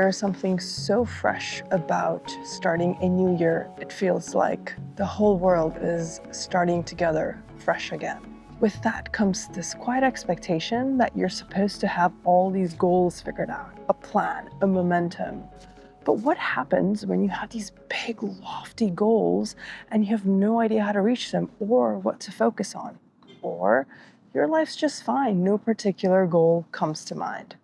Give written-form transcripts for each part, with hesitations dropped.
There is something so fresh about starting a new year. It feels like the whole world is starting together fresh again. With that comes this quiet expectation that you're supposed to have all these goals figured out, a plan, a momentum. But what happens when you have these big, lofty goals and you have no idea how to reach them or what to focus on? Or your life's just fine, no particular goal comes to mind.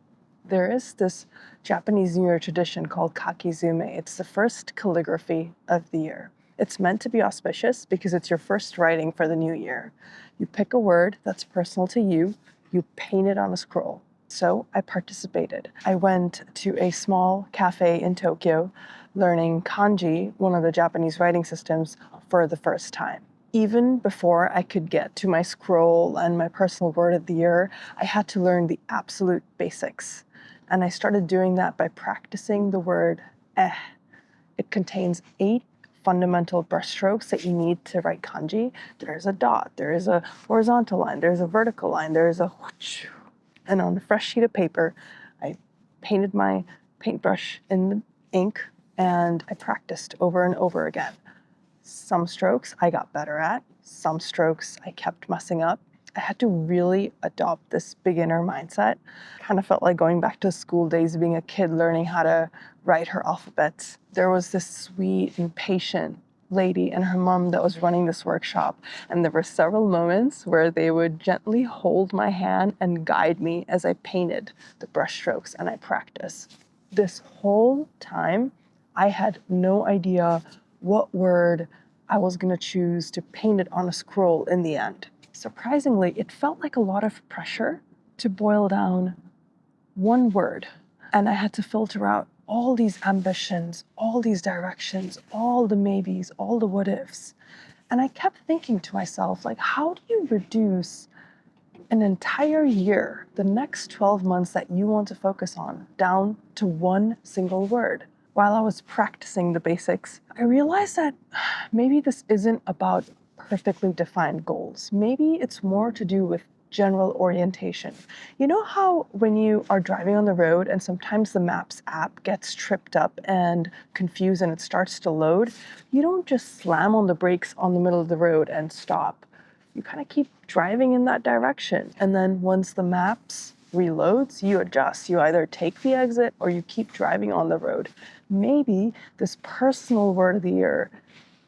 There is this Japanese New Year tradition called Kakizome. It's the first calligraphy of the year. It's meant to be auspicious because it's your first writing for the new year. You pick a word that's personal to you, you paint it on a scroll. So I participated. I went to a small cafe in Tokyo learning kanji, one of the Japanese writing systems, for the first time. Even before I could get to my scroll and my personal word of the year, I had to learn the absolute basics. And I started doing that by practicing the word eh. It contains 8 fundamental brushstrokes that you need to write kanji. There's a dot, there is a horizontal line, there's a vertical line, there's a whoosh. And on a fresh sheet of paper, I painted my paintbrush in the ink and I practiced over and over again. Some strokes I got better at, some strokes I kept messing up. I had to really adopt this beginner mindset. Kind of felt like going back to school days, being a kid learning how to write her alphabet. There was this sweet and patient lady and her mom that was running this workshop. And there were several moments where they would gently hold my hand and guide me as I painted the brushstrokes and I practiced. This whole time, I had no idea what word I was going to choose to paint it on a scroll in the end. Surprisingly, it felt like a lot of pressure to boil down one word. And I had to filter out all these ambitions, all these directions, all the maybes, all the what ifs. And I kept thinking to myself, like, how do you reduce an entire year, the next 12 months that you want to focus on, down to one single word? While I was practicing the basics, I realized that maybe this isn't about perfectly defined goals. Maybe it's more to do with general orientation. You know how when you are driving on the road and sometimes the Maps app gets tripped up and confused and it starts to load? You don't just slam on the brakes on the middle of the road and stop. You kind of keep driving in that direction. And then once the Maps reloads, you adjust. You either take the exit or you keep driving on the road. Maybe this personal word of the year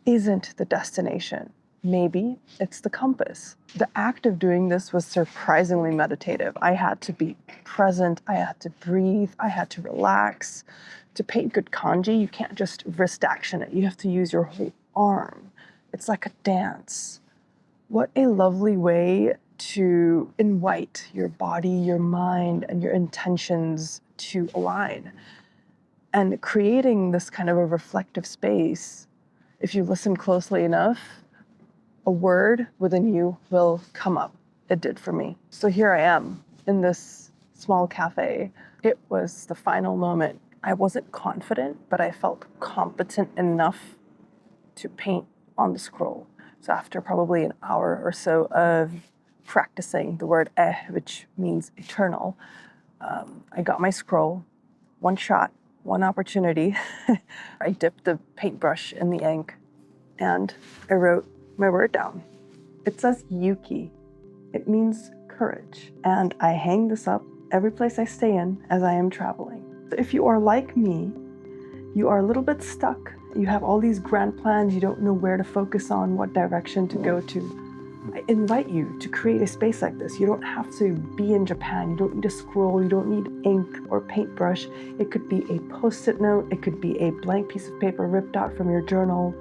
isn't the destination. Maybe it's the compass. The act of doing this was surprisingly meditative. I had to be present, I had to breathe, I had to relax. To paint good kanji, you can't just wrist action it. You have to use your whole arm. It's like a dance. What a lovely way to invite your body, your mind, and your intentions to align. And creating this kind of a reflective space, if you listen closely enough, a word within you will come up. It did for me. So here I am in this small cafe. It was the final moment. I wasn't confident, but I felt competent enough to paint on the scroll. So after probably an hour or so of practicing the word eh, which means eternal, I got my scroll, one shot, one opportunity. I dipped the paintbrush in the ink and I wrote my word down. It says Yuki. It means courage. And I hang this up every place I stay in as I am traveling. If you are like me, you are a little bit stuck. You have all these grand plans. You don't know where to focus on, what direction to go to. I invite you to create a space like this. You don't have to be in Japan. You don't need a scroll. You don't need ink or paintbrush. It could be a Post-it note. It could be a blank piece of paper ripped out from your journal.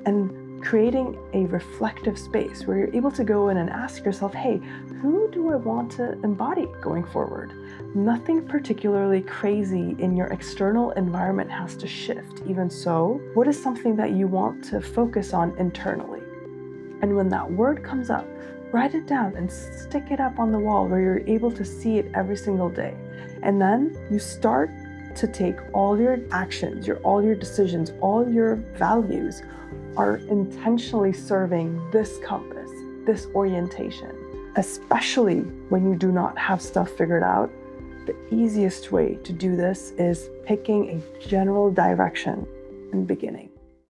And creating a reflective space where you're able to go in and ask yourself, hey, who do I want to embody going forward? Nothing particularly crazy in your external environment has to shift. Even so, what is something that you want to focus on internally? And when that word comes up, write it down and stick it up on the wall where you're able to see it every single day. And then you start to take all your actions, all your decisions, all your values are intentionally serving this compass, this orientation. Especially when you do not have stuff figured out, The easiest way to do this is picking a general direction and beginning.